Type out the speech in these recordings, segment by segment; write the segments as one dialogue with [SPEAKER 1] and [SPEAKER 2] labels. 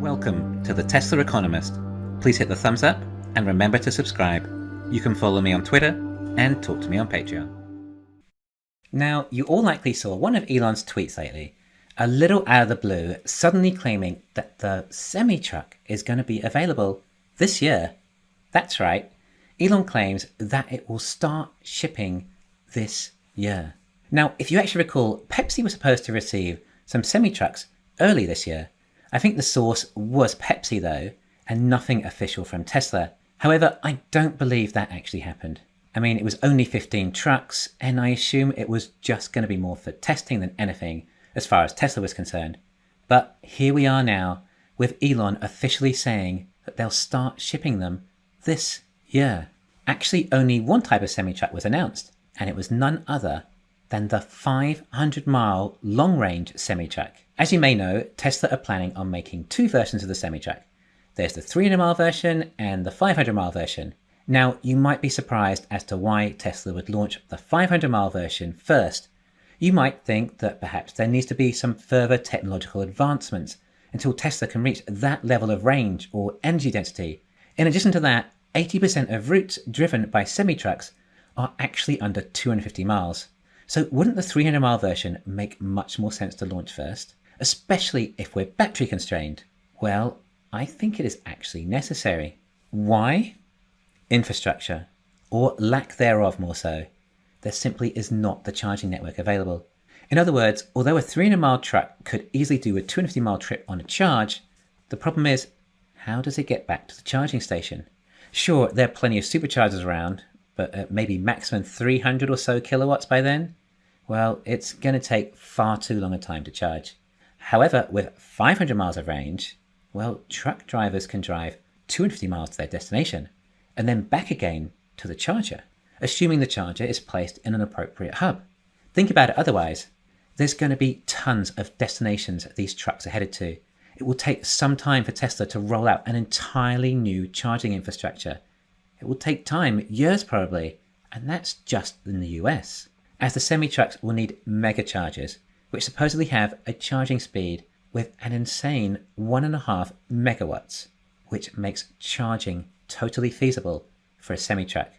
[SPEAKER 1] Welcome to the Tesla Economist. Please hit the thumbs up and remember to subscribe. You can follow me on Twitter and talk to me on Patreon. Now, you all likely saw one of Elon's tweets lately, a little out of the blue, suddenly claiming that the semi-truck is going to be available this year. That's right, Elon claims that it will start shipping this year. Now, if you actually recall, Pepsi was supposed to receive some semi-trucks early this year. I think the source was Pepsi though, and nothing official from Tesla. However, I don't believe that actually happened. I mean, it was only 15 trucks, and I assume it was just going to be more for testing than anything, as far as Tesla was concerned. But here we are now, with Elon officially saying that they'll start shipping them this year. Actually, only one type of semi-truck was announced, and it was none other than the 500-mile long-range semi-truck. As you may know, Tesla are planning on making two versions of the semi-truck. There's the 300-mile version and the 500-mile version. Now, you might be surprised as to why Tesla would launch the 500-mile version first. You might think that perhaps there needs to be some further technological advancements until Tesla can reach that level of range or energy density. In addition to that, 80% of routes driven by semi-trucks are actually under 250 miles. So wouldn't the 300-mile version make much more sense to launch first? Especially if we're battery constrained? Well, I think it is actually necessary. Why? Infrastructure, or lack thereof more so. There simply is not the charging network available. In other words, although a 300-mile truck could easily do a 250-mile trip on a charge, the problem is, how does it get back to the charging station? Sure, there are plenty of superchargers around, but at maybe maximum 300 or so kilowatts by then? Well, it's going to take far too long a time to charge. However, with 500 miles of range, well, truck drivers can drive 250 miles to their destination and then back again to the charger, assuming the charger is placed in an appropriate hub. Think about it otherwise. There's going to be tons of destinations these trucks are headed to. It will take some time for Tesla to roll out an entirely new charging infrastructure. It will take time, years probably, and that's just in the US, as the semi-trucks will need mega chargers, which supposedly have a charging speed with an insane 1.5 megawatts, which makes charging totally feasible for a semi-truck.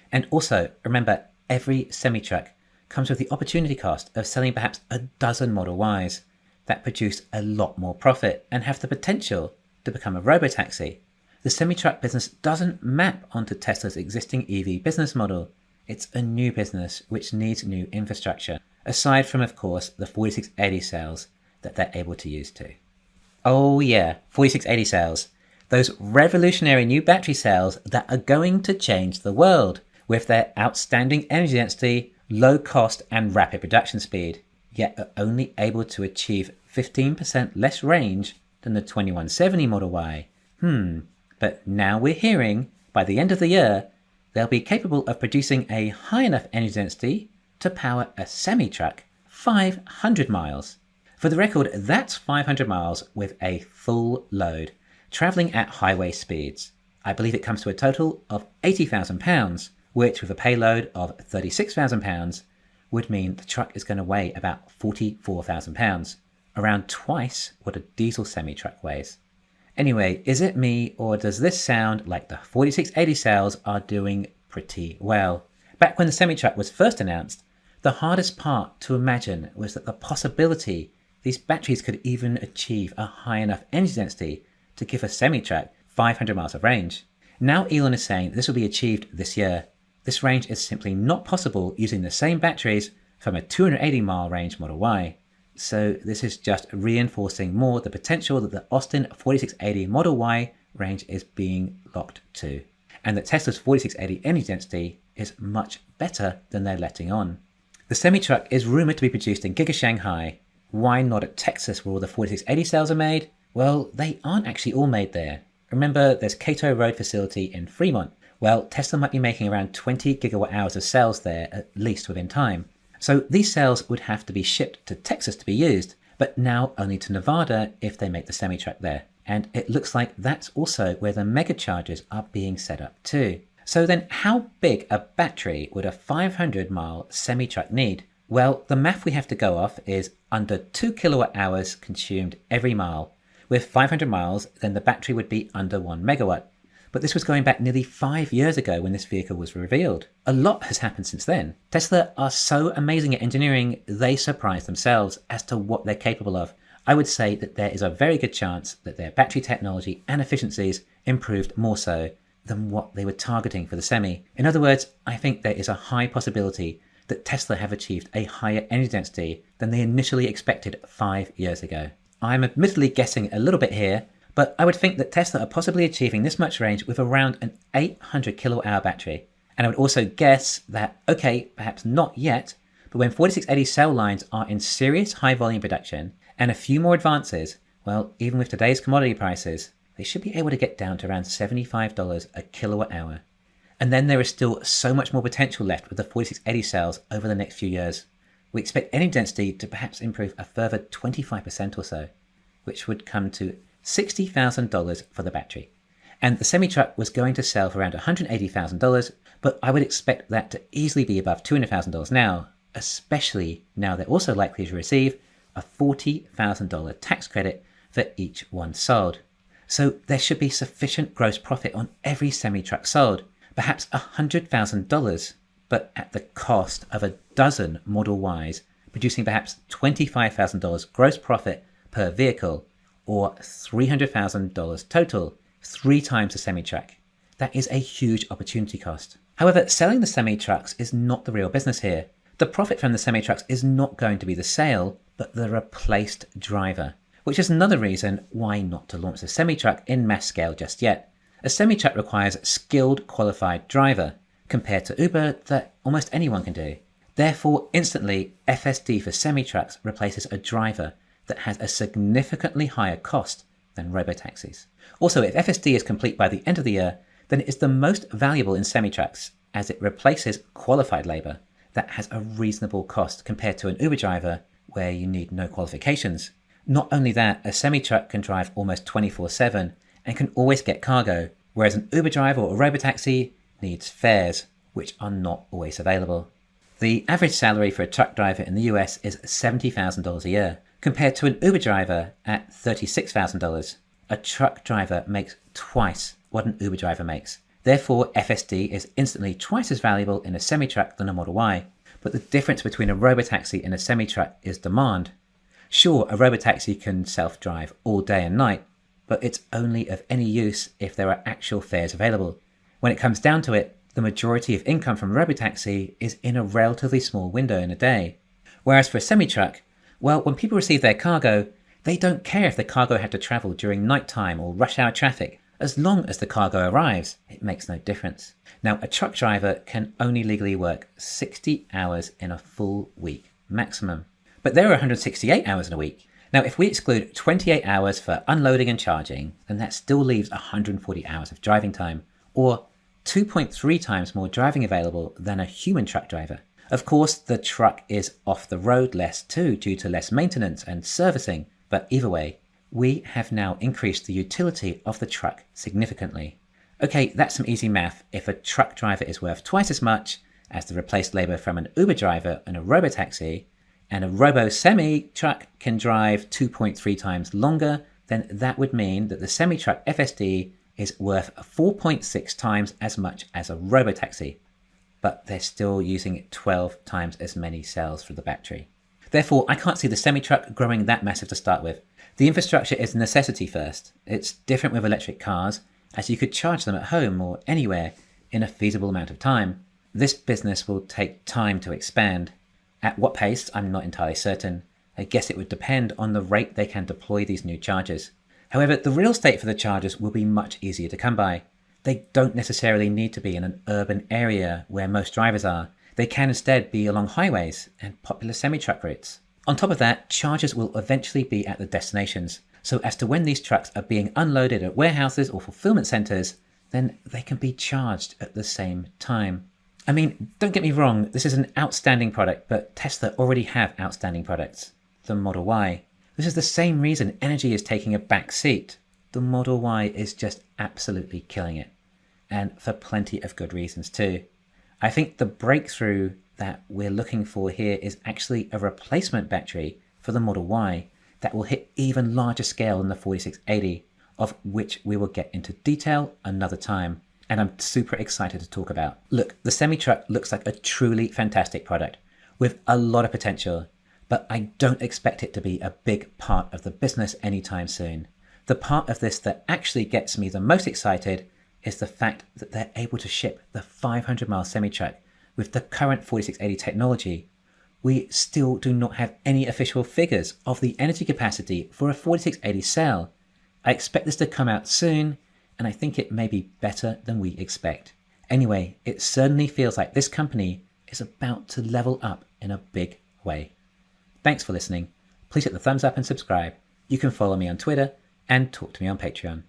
[SPEAKER 1] And also, remember, every semi-truck comes with the opportunity cost of selling perhaps a dozen Model Ys that produce a lot more profit and have the potential to become a robotaxi. The semi-truck business doesn't map onto Tesla's existing EV business model. It's a new business which needs new infrastructure, aside from, of course, the 4680 cells that they're able to use too. Oh yeah, 4680 cells. Those revolutionary new battery cells that are going to change the world with their outstanding energy density, low cost and rapid production speed, yet are only able to achieve 15% less range than the 2170 Model Y. But now we're hearing, by the end of the year, they'll be capable of producing a high enough energy density to power a semi-truck 500 miles. For the record, that's 500 miles with a full load, travelling at highway speeds. I believe it comes to a total of 80,000 pounds, which with a payload of 36,000 pounds would mean the truck is going to weigh about 44,000 pounds, around twice what a diesel semi-truck weighs. Anyway, is it me, or does this sound like the 4680 cells are doing pretty well? Back when the semi-truck was first announced, the hardest part to imagine was that the possibility these batteries could even achieve a high enough energy density to give a semi-truck 500 miles of range. Now Elon is saying this will be achieved this year. This range is simply not possible using the same batteries from a 280-mile range Model Y. So this is just reinforcing more the potential that the Austin 4680 Model Y range is being locked to, and that Tesla's 4680 energy density is much better than they're letting on. The semi-truck is rumoured to be produced in Giga Shanghai. Why not at Texas where all the 4680 cells are made? Well, they aren't actually all made there. Remember, there's Cato Road facility in Fremont. Well, Tesla might be making around 20 gigawatt hours of cells there, at least within time. So these cells would have to be shipped to Texas to be used, but now only to Nevada if they make the semi-truck there. And it looks like that's also where the mega chargers are being set up too. So then how big a battery would a 500-mile semi-truck need? Well, the math we have to go off is under 2 kilowatt hours consumed every mile, With 500 miles, then the battery would be under 1 megawatt. But this was going back nearly 5 years ago when this vehicle was revealed. A lot has happened since then. Tesla are so amazing at engineering, they surprise themselves as to what they're capable of. I would say that there is a very good chance that their battery technology and efficiencies improved more so than what they were targeting for the Semi. In other words, I think there is a high possibility that Tesla have achieved a higher energy density than they initially expected 5 years ago. I'm admittedly guessing a little bit here, but I would think that Tesla are possibly achieving this much range with around an 800 kilowatt hour battery. And I would also guess that, okay, perhaps not yet, but when 4680 cell lines are in serious high volume production and a few more advances, well, even with today's commodity prices, they should be able to get down to around $75 a kilowatt hour. And then there is still so much more potential left with the 4680 cells over the next few years. We expect energy density to perhaps improve a further 25% or so, which would come to $60,000 for the battery. And the semi-truck was going to sell for around $180,000, but I would expect that to easily be above $200,000 now, especially now they're also likely to receive a $40,000 tax credit for each one sold. So there should be sufficient gross profit on every semi-truck sold, perhaps $100,000, but at the cost of a dozen Model Ys, producing perhaps $25,000 gross profit per vehicle, or $300,000 total, 3 times the semi-truck. That is a huge opportunity cost. However, selling the semi-trucks is not the real business here. The profit from the semi-trucks is not going to be the sale, but the replaced driver, which is another reason why not to launch the semi-truck in mass scale just yet. A semi-truck requires a skilled, qualified driver, compared to Uber that almost anyone can do. Therefore, instantly, FSD for semi-trucks replaces a driver that has a significantly higher cost than robotaxis. Also, if FSD is complete by the end of the year, then it is the most valuable in semi-trucks as it replaces qualified labour that has a reasonable cost compared to an Uber driver where you need no qualifications. Not only that, a semi-truck can drive almost 24/7 and can always get cargo, whereas an Uber driver or a robotaxi needs fares, which are not always available. The average salary for a truck driver in the US is $70,000 a year, compared to an Uber driver at $36,000. A truck driver makes twice what an Uber driver makes. Therefore, FSD is instantly twice as valuable in a semi-truck than a Model Y. But the difference between a robotaxi and a semi-truck is demand. Sure, a robotaxi can self-drive all day and night, but it's only of any use if there are actual fares available. When it comes down to it, the majority of income from a robotaxi is in a relatively small window in a day. Whereas for a semi-truck, well, when people receive their cargo, they don't care if the cargo had to travel during nighttime or rush hour traffic. As long as the cargo arrives, it makes no difference. Now, a truck driver can only legally work 60 hours in a full week, maximum. But there are 168 hours in a week. Now, if we exclude 28 hours for unloading and charging, then that still leaves 140 hours of driving time, or 2.3 times more driving available than a human truck driver. Of course, the truck is off the road less too due to less maintenance and servicing, but either way, we have now increased the utility of the truck significantly. Okay, that's some easy math. If a truck driver is worth twice as much as the replaced labour from an Uber driver and a robotaxi, and a robo-semi-truck can drive 2.3 times longer, then that would mean that the semi-truck FSD is worth 4.6 times as much as a robotaxi, but they're still using 12 times as many cells for the battery. Therefore, I can't see the semi-truck growing that massive to start with. The infrastructure is a necessity first. It's different with electric cars, as you could charge them at home or anywhere in a feasible amount of time. This business will take time to expand. At what pace, I'm not entirely certain. I guess it would depend on the rate they can deploy these new chargers. However, the real estate for the chargers will be much easier to come by. They don't necessarily need to be in an urban area where most drivers are. They can instead be along highways and popular semi-truck routes. On top of that, chargers will eventually be at the destinations. So as to when these trucks are being unloaded at warehouses or fulfillment centers, then they can be charged at the same time. I mean, don't get me wrong, this is an outstanding product, but Tesla already have outstanding products. The Model Y. This is the same reason energy is taking a back seat. The Model Y is just absolutely killing it. And for plenty of good reasons too. I think the breakthrough that we're looking for here is actually a replacement battery for the Model Y that will hit even larger scale than the 4680, of which we will get into detail another time, and I'm super excited to talk about. Look, the semi-truck looks like a truly fantastic product with a lot of potential, but I don't expect it to be a big part of the business anytime soon. The part of this that actually gets me the most excited is the fact that they're able to ship the 500-mile semi-truck with the current 4680 technology. We still do not have any official figures of the energy capacity for a 4680 cell. I expect this to come out soon, and I think it may be better than we expect. Anyway, it certainly feels like this company is about to level up in a big way. Thanks for listening. Please hit the thumbs up and subscribe. You can follow me on Twitter and talk to me on Patreon.